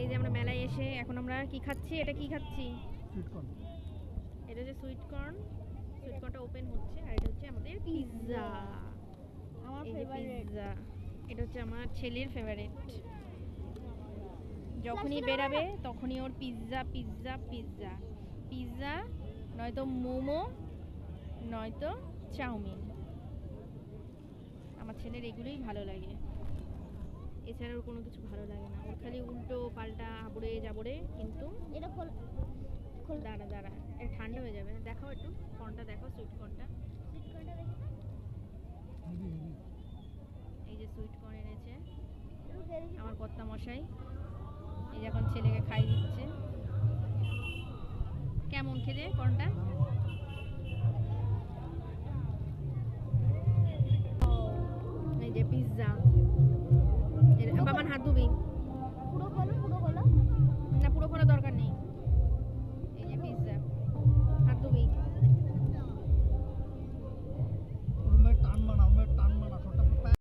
যে আমরা মেলায় এসে এখন আমরা কি খাচ্ছি, এটা কি খাচ্ছি? এটা হচ্ছে সুইট কর্ন। সুইট কর্নটা ওপেন হচ্ছে আর এটা হচ্ছে আমাদের পিৎজা। আমার এই যে ফেভারিট। পিৎজা, এটা হচ্ছে আমার ছেলের ফেভারিট। যখনই বেরাবে তখনই ওর পিৎজা পিৎজা পিৎজা পিৎজা, নয়তো মোমো, নয়তো চাউমিন। আমার ছেলের এগুলোই ভালো লাগে, এছাড়া ওর কোনো কিছু ভালো লাগে না। ওর খালি উল্টো পাল্টা আবড়ে যাবড়ে। কিন্তু এটা খোল দাঁড়া দাঁড়া, এটা ঠান্ডা হয়ে যাবে। দেখাও একটু কর্নটা, দেখো সুইট কর্নটা। এই যে সুইট কর্ন এনেছে আমার কর্তা মশাই, এই যখন ছেলেকে খাই দিচ্ছে। কেমন খেতে কর্নটা? এই যে পিৎজা।